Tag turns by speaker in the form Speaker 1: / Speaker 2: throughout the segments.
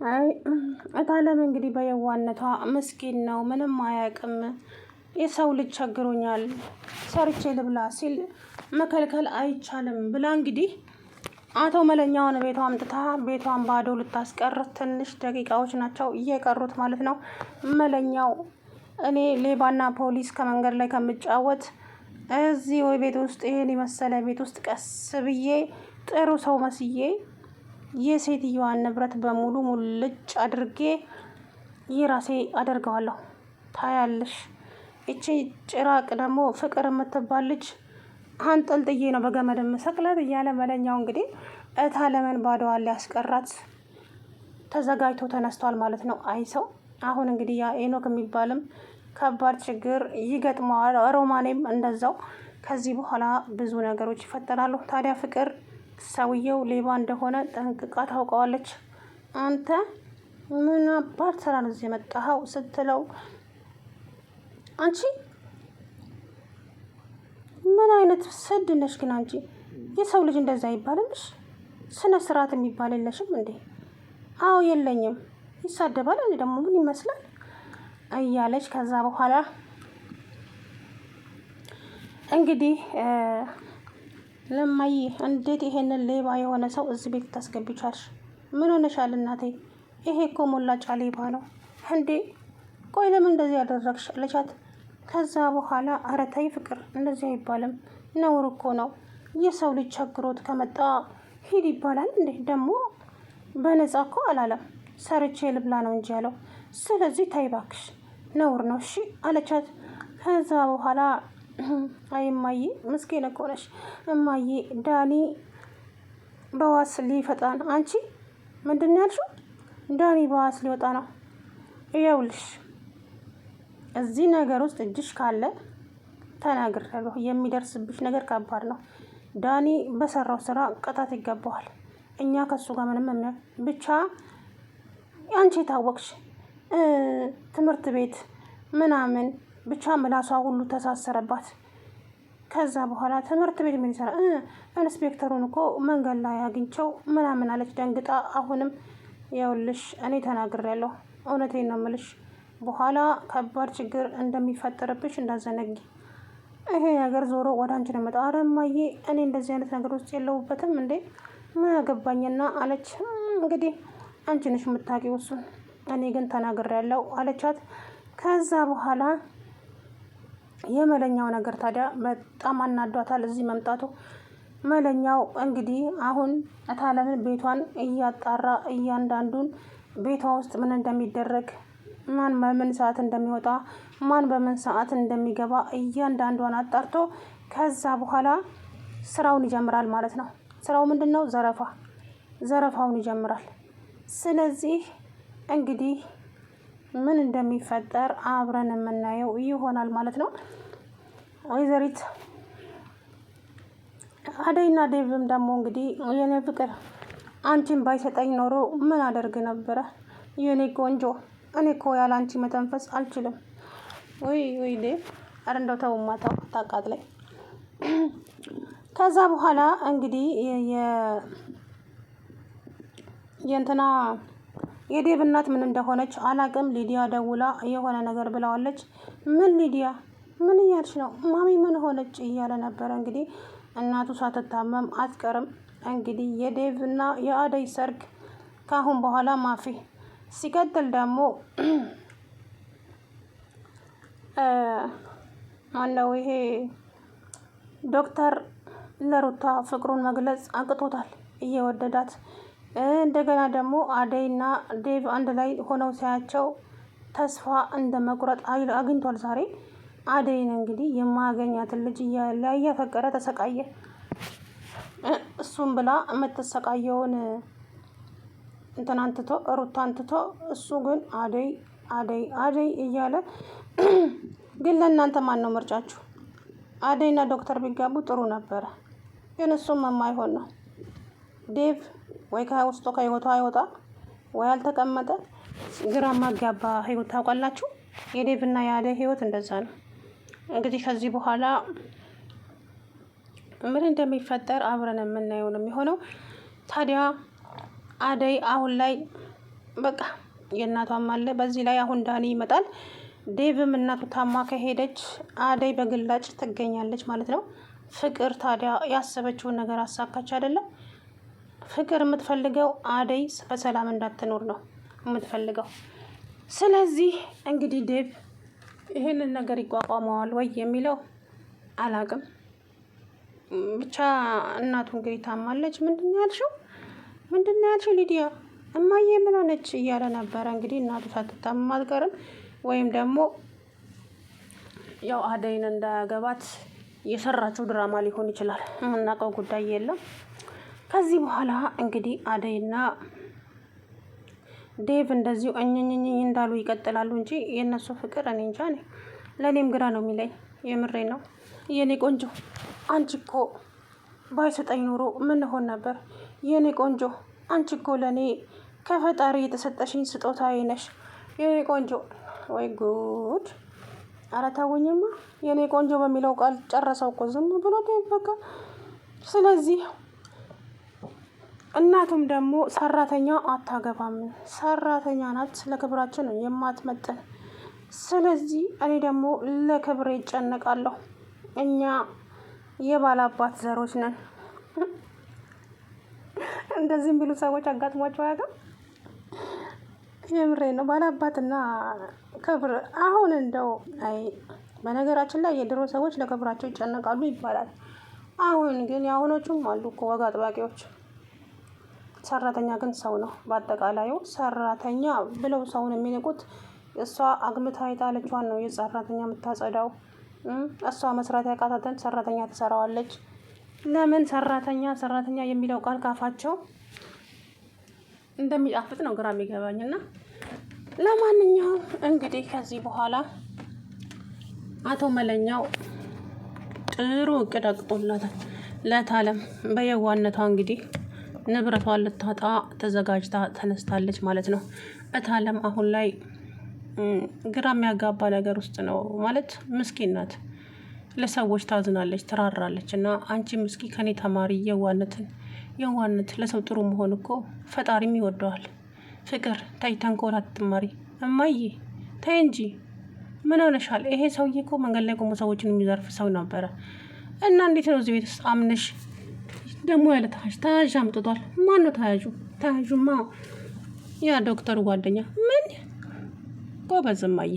Speaker 1: አይ እታለም እንግዲህ በየዋነቷ ምስኪን ነው፣ ምንም አያውቅም። የሰው ልጅ ቸግሮኛል ሰርቼ ልብላ ሲል መከልከል አይቻልም ብላ እንግዲህ አቶ መለኛውን ቤቷ አምጥታ ቤቷን ባዶ ልታስቀር ትንሽ ደቂቃዎች ናቸው እየቀሩት ማለት ነው። መለኛው እኔ ሌባና ፖሊስ ከመንገድ ላይ ከምጫወት እዚህ ወይ ቤት ውስጥ ይሄን የመሰለ ቤት ውስጥ ቀስ ብዬ ጥሩ ሰው መስዬ የሴትዮዋን ንብረት በሙሉ ሙልጭ አድርጌ የራሴ አደርገዋለሁ። ታያለሽ። እቺ ጭራቅ ደግሞ ፍቅር የምትባል ልጅ አንጠልጥዬ ነው በገመድ መሰቅላት እያለ መለኛው እንግዲህ እታለምን ባዶዋን ሊያስቀራት ተዘጋጅቶ ተነስቷል ማለት ነው። አይ ሰው አሁን እንግዲህ ያ ኤኖክ የሚባልም ከባድ ችግር ይገጥመዋል። ሮማኔም እንደዛው። ከዚህ በኋላ ብዙ ነገሮች ይፈጠራሉ። ታዲያ ፍቅር ሰውየው ሌባ እንደሆነ ጠንቅቃ ታውቀዋለች። አንተ ምን አባት ስራ ነው እዚህ የመጣኸው ስትለው አንቺ ምን አይነት ስድ ነሽ ግን አንቺ? የሰው ልጅ እንደዛ ይባልልሽ? ስነ ስርዓት የሚባል የለሽም እንዴ? አዎ የለኝም። ይሳደባል እኔ ደግሞ ምን ይመስላል እያለች ከዛ በኋላ እንግዲህ ለማይ እንዴት ይሄንን ሌባ የሆነ ሰው እዚህ ቤት ታስገቢቻለሽ? ምን ሆነሻል እናቴ? ይሄ እኮ ሞላጫ ሌባ ነው እንዴ! ቆይ ለምን እንደዚህ ያደረግሽ አለቻት። ከዛ በኋላ ኧረ ተይ ፍቅር እንደዚህ አይባልም፣ ነውር እኮ ነው። የሰው ልጅ ቸግሮት ከመጣ ሂድ ይባላል እንዴ? ደግሞ በነፃ እኮ አላለም፣ ሰርቼ ልብላ ነው እንጂ ያለው። ስለዚህ ተይ እባክሽ ነውር ነው እሺ አለቻት። ከዛ በኋላ አይ እማዬ ምስኪን እኮ ነሽ እማዬ፣ ዳኒ በዋስ ሊፈጣ ነው። አንቺ ምንድን ያልሽው? ዳኒ በዋስ ሊወጣ ነው። ይኸውልሽ እዚህ ነገር ውስጥ እጅሽ ካለ ተናግሬያለሁ። የሚደርስብሽ ነገር ከባድ ነው። ዳኒ በሰራው ስራ ቅጣት ይገባዋል። እኛ ከሱ ጋር ምንም ብቻ አንቺ ታወቅሽ ትምህርት ቤት ምናምን ብቻ ምላሷ ሁሉ ተሳሰረባት። ከዛ በኋላ ትምህርት ቤት ምን ይሰራ ኢንስፔክተሩን እኮ መንገድ ላይ አግኝቸው ምናምን አለች ደንግጣ። አሁንም ይኸውልሽ እኔ ተናግሬያለሁ፣ እውነቴን ነው የምልሽ። በኋላ ከባድ ችግር እንደሚፈጠርብሽ እንዳዘነጊ። ይሄ ነገር ዞሮ ወደ አንቺ ነው የመጣው። ኧረ እማዬ እኔ እንደዚህ አይነት ነገር ውስጥ የለሁበትም እንዴ ምን አገባኝና አለች። እንግዲህ አንቺ ነሽ የምታውቂው እሱን፣ እኔ ግን ተናግሬያለሁ አለቻት። ከዛ በኋላ የመለኛው ነገር ታዲያ በጣም አናዷታል እዚህ መምጣቱ። መለኛው እንግዲህ አሁን እታለምን ቤቷን እያጣራ እያንዳንዱን ቤቷ ውስጥ ምን እንደሚደረግ፣ ማን በምን ሰዓት እንደሚወጣ፣ ማን በምን ሰዓት እንደሚገባ እያንዳንዷን አጣርቶ ከዛ በኋላ ስራውን ይጀምራል ማለት ነው። ስራው ምንድን ነው? ዘረፋውን ይጀምራል። ስለዚህ እንግዲህ ምን እንደሚፈጠር አብረን የምናየው ይሆናል ማለት ነው። ወይዘሪት አደይና ዴቭም ደግሞ እንግዲህ የኔ ፍቅር አንቺን ባይሰጠኝ ኖሮ ምን አደርግ ነበረ? የኔ ቆንጆ እኔ እኮ ያለ አንቺ መተንፈስ አልችልም። ወይ ዴቭ ኧረ እንደው ተውማ ተው ታቃጥለኝ። ከዛ በኋላ እንግዲህ የእንትና የዴቭ እናት ምን እንደሆነች አላቅም። ሊዲያ ደውላ የሆነ ነገር ብለዋለች። ምን ሊዲያ ምን እያልሽ ነው? ማሚ ምን ሆነች እያለ ነበረ። እንግዲህ እናቱ ሳትታመም አትቀርም። እንግዲህ የዴቭ እና የአደይ ሰርግ ካሁን በኋላ ማፊ። ሲቀጥል ደግሞ ማነው ይሄ ዶክተር ለሩታ ፍቅሩን መግለጽ አቅቶታል፣ እየወደዳት እንደገና ደግሞ አደይና ዴቭ አንድ ላይ ሆነው ሲያቸው ተስፋ እንደ መቁረጥ አግኝቷል። ዛሬ አደይን እንግዲህ የማያገኛትን ልጅ እያፈቀረ ተሰቃየ። እሱም ብላ የምትሰቃየውን እንትናን ትቶ ሩታን ትቶ እሱ ግን አደይ አደይ አደይ እያለ ግን ለእናንተ ማን ነው ምርጫችሁ? አደይና ዶክተር ቢጋቡ ጥሩ ነበረ፣ ግን እሱም የማይሆን ነው። ዴቭ ወይ ከውስጡ ከህይወቱ አይወጣ ወይ አልተቀመጠ። ግራ ማጋባ ህይወት ታውቃላችሁ። የዴቭ እና የአደይ ህይወት እንደዛ ነው። እንግዲህ ከዚህ በኋላ ምን እንደሚፈጠር አብረን የምናየው ነው የሚሆነው። ታዲያ አደይ አሁን ላይ በቃ የእናቷም አለ። በዚህ ላይ አሁን ዳኒ ይመጣል። ዴቭም እናቱ ታማ ከሄደች አደይ በግላጭ ትገኛለች ማለት ነው። ፍቅር ታዲያ ያሰበችውን ነገር አሳካች አይደለም። ፍቅር የምትፈልገው አደይ በሰላም እንዳትኖር ነው የምትፈልገው። ስለዚህ እንግዲህ ዴቭ ይህንን ነገር ይቋቋመዋል ወይ የሚለው አላቅም። ብቻ እናቱ እንግዲህ ታማለች። ምንድን ያልሽው ሊዲያ? እማዬ ምን ሆነች እያለ ነበረ። እንግዲህ እናቱ ሳትታመም አልቀርም። ወይም ደግሞ ያው አደይን እንዳያገባት የሰራችው ድራማ ሊሆን ይችላል። የምናውቀው ጉዳይ የለም። ከዚህ በኋላ እንግዲህ አደይና ዴቭ እንደዚሁ እኝኝኝ እንዳሉ ይቀጥላሉ እንጂ የእነሱ ፍቅር እኔ እንጃ። ለእኔም ግራ ነው የሚለኝ። የምሬ ነው የኔ ቆንጆ። አንቺ እኮ ባይሰጠኝ ኑሮ ምን ሆን ነበር? የኔ ቆንጆ አንቺ እኮ ለእኔ ከፈጣሪ የተሰጠሽኝ ስጦታዬ ነሽ የኔ ቆንጆ። ወይ ጉድ! ኧረ ተውኝማ። የኔ ቆንጆ በሚለው ቃል ጨረሰው እኮ ዝም ብሎ ዴቭ በቃ። ስለዚህ እናቱም ደግሞ ሰራተኛ አታገባም፣ ሰራተኛ ናት፣ ለክብራችን የማትመጥን። ስለዚህ እኔ ደግሞ ለክብሬ ይጨነቃለሁ። እኛ የባላባት ዘሮች ነን። እንደዚህ የሚሉ ሰዎች አጋጥሟቸው አያውቅም? የምሬ ነው። ባላባትና ክብር አሁን እንደው አይ፣ በነገራችን ላይ የድሮ ሰዎች ለክብራቸው ይጨነቃሉ ይባላል። አሁን ግን የአሁኖቹም አሉ እኮ ወግ አጥባቂዎች። ሰራተኛ ግን ሰው ነው። በአጠቃላዩ ሰራተኛ ብለው ሰውን የሚንቁት እሷ አግምታ የጣለቿን ነው የሰራተኛ የምታጸዳው። እሷ መስራት ያቃታትን ሰራተኛ ትሰራዋለች። ለምን ሰራተኛ የሚለው ቃል ካፋቸው እንደሚጣፍጥ ነው ግራ የሚገባኝና ለማንኛውም እንግዲህ ከዚህ በኋላ አቶ መለኛው ጥሩ እቅድ አቅጦላታል። ለታለም በየዋነቷ እንግዲህ ንብረቷን ልታጣ ተዘጋጅታ ተነስታለች ማለት ነው። እታለም አሁን ላይ ግራ የሚያጋባ ነገር ውስጥ ነው ማለት። ምስኪን ናት፣ ለሰዎች ታዝናለች፣ ትራራለች። እና አንቺ ምስኪ ከኔ ተማሪ የዋነት ለሰው ጥሩ መሆን እኮ ፈጣሪም ይወደዋል። ፍቅር ተይ፣ ተንኮል አትማሪ። እማዬ ተይ እንጂ ምን ሆነሻል? ይሄ ሰውዬ እኮ መንገድ ላይ ቆሞ ሰዎችን የሚዘርፍ ሰው ነበረ እና እንዴት ነው እዚህ ቤት ውስጥ አምነሽ ደግሞ ያለ ተያዥ አምጥቷል። ማን ነው ተያዡ? ተያዡማ ያ ዶክተሩ ጓደኛ። ምን ጎበዝ እማዬ።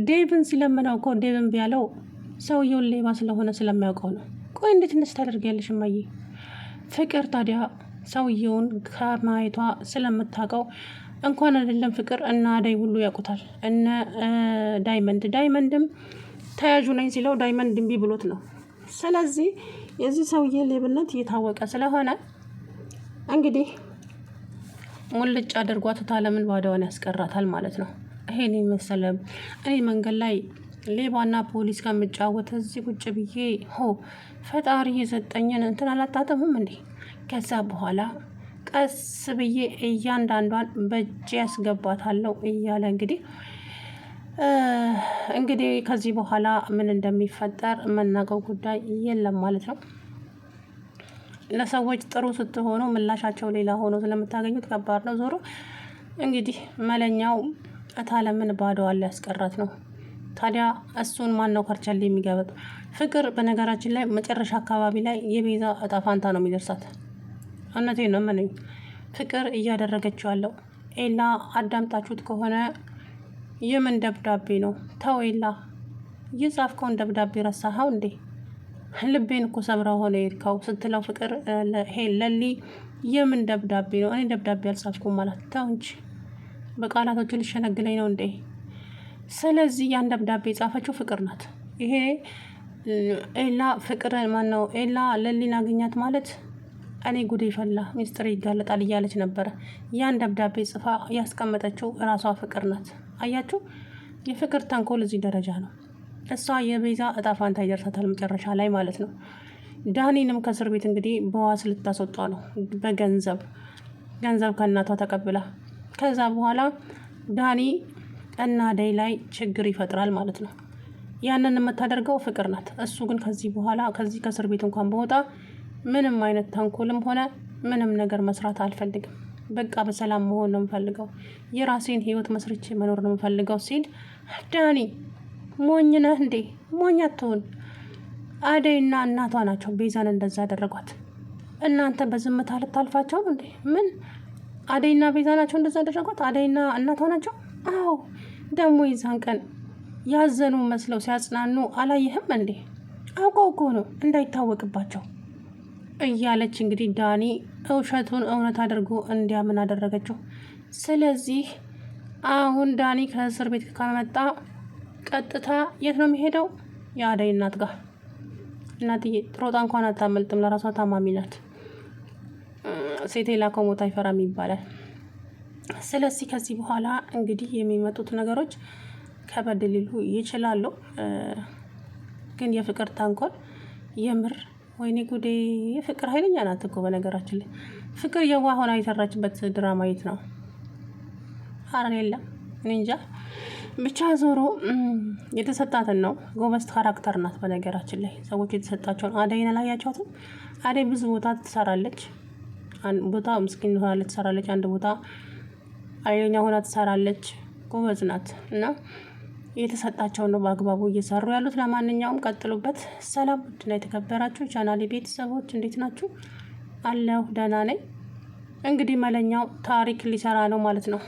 Speaker 1: ዴቭን ሲለምነው እኮ ዴቭን ቢያለው ሰውየውን ሌባ ስለሆነ ስለሚያውቀው ነው። ቆይ እንዴት እንደዚህ ታደርጊያለሽ እማዬ? ፍቅር ታዲያ ሰውየውን ከማየቷ ስለምታውቀው እንኳን አይደለም ፍቅር እና አደይ ሁሉ ያውቁታል። እነ ዳይመንድም ተያዡ ነኝ ሲለው ዳይመንድ እምቢ ብሎት ነው። ስለዚህ የዚህ ሰውዬ ሌብነት እየታወቀ ስለሆነ እንግዲህ ሙልጭ አድርጓት ታለምን ባዶዋን ያስቀራታል ማለት ነው። ይሄን መሰለ እኔ መንገድ ላይ ሌባና ፖሊስ ከምጫወት እዚህ ቁጭ ብዬ ፈጣሪ የሰጠኝን እንትን አላጣጥምም እንዴ? ከዛ በኋላ ቀስ ብዬ እያንዳንዷን በእጅ ያስገባታለሁ እያለ እንግዲህ ከዚህ በኋላ ምን እንደሚፈጠር መናገው ጉዳይ የለም ማለት ነው። ለሰዎች ጥሩ ስትሆኑ ምላሻቸው ሌላ ሆኖ ስለምታገኙት ከባድ ነው። ዞሮ እንግዲህ መለኛው እታለምን ባዶዋን ሊያስቀራት ነው። ታዲያ እሱን ማን ነው ከርቸሌ የሚገበጥ? ፍቅር በነገራችን ላይ መጨረሻ አካባቢ ላይ የቤዛ እጣ ፋንታ ነው የሚደርሳት። እውነቴን ነው የምልኝ። ፍቅር እያደረገችው ያለው ኤላ አዳምጣችሁት ከሆነ የምን ደብዳቤ ነው? ተው ኤላ፣ የጻፍከውን ደብዳቤ ረሳኸው እንዴ? ልቤን እኮ ሰብረው ሆነ የሄድከው ስትለው ፍቅር ለሊ የምን ደብዳቤ ነው? እኔ ደብዳቤ አልጻፍኩም ማለት ተው እንጂ በቃላቶቹ ልሸነግለኝ ነው እንዴ? ስለዚህ ያን ደብዳቤ የጻፈችው ፍቅር ናት። ይሄ ኤላ ፍቅር ማን ነው? ኤላ ለሊን አገኛት ማለት እኔ ጉዴ ፈላ ሚስጥር ይጋለጣል እያለች ነበረ። ያን ደብዳቤ ጽፋ ያስቀመጠችው እራሷ ፍቅር ናት። አያችሁ፣ የፍቅር ተንኮል እዚህ ደረጃ ነው። እሷ የቤዛ እጣ ፋንታ ይደርሳታል መጨረሻ ላይ ማለት ነው። ዳኒንም ከእስር ቤት እንግዲህ በዋስ ልታስወጣ ነው፣ በገንዘብ ከእናቷ ተቀብላ። ከዛ በኋላ ዳኒ እና አደይ ላይ ችግር ይፈጥራል ማለት ነው። ያንን የምታደርገው ፍቅር ናት። እሱ ግን ከዚህ በኋላ ከዚህ ከእስር ቤት እንኳን በወጣ ምንም አይነት ተንኮልም ሆነ ምንም ነገር መስራት አልፈልግም በቃ በሰላም መሆን ነው የምፈልገው፣ የራሴን ህይወት መስርቼ መኖር ነው የምፈልገው ሲል ዳኒ ሞኝ ነህ እንዴ? ሞኝ አትሆን። አደይና እናቷ ናቸው ቤዛን እንደዛ ያደረጓት። እናንተ በዝምታ ልታልፋቸው እንዴ? ምን አደይና ቤዛ ናቸው እንደዛ ያደረጓት? አደይና እናቷ ናቸው? አዎ። ደግሞ የዛን ቀን ያዘኑ መስለው ሲያጽናኑ አላየህም እንዴ? አውቀው እኮ ነው እንዳይታወቅባቸው እያለች እንግዲህ ዳኒ ውሸቱን እውነት አድርጎ እንዲያምን አደረገችው። ስለዚህ አሁን ዳኒ ከእስር ቤት ከመጣ ቀጥታ የት ነው የሚሄደው? የአደይ እናት ጋር። እናትዬ ሮጣ እንኳን አታመልጥም፣ ለራሷ ታማሚ ናት። ሴት የላከው ሞት አይፈራም ይባላል። ስለዚህ ከዚህ በኋላ እንግዲህ የሚመጡት ነገሮች ከበድ ሊሉ ይችላሉ። ግን የፍቅር ታንኮል የምር ወይኔ ጉዴ! የፍቅር ኃይለኛ ናት እኮ በነገራችን ላይ ፍቅር የዋህ ሆና የሰራችበት ድራማ የት ነው? ሀረር የለም እንጃ። ብቻ ዞሮ የተሰጣትን ነው። ጎበዝ ካራክተር ናት በነገራችን ላይ ሰዎች የተሰጣቸውን። አደይን አላያቸዋትም? አደይ ብዙ ቦታ ትሰራለች። አንድ ቦታ ምስኪን ሆና ትሰራለች፣ አንድ ቦታ ኃይለኛ ሆና ትሰራለች። ጎበዝ ናት እና የተሰጣቸውን ነው በአግባቡ እየሰሩ ያሉት። ለማንኛውም ቀጥሉበት። ሰላም ውድና የተከበራችሁ ቻናሌ ቤተሰቦች እንዴት ናችሁ? አለሁ ደህና ነኝ። እንግዲህ መለኛው ታሪክ ሊሰራ ነው ማለት ነው።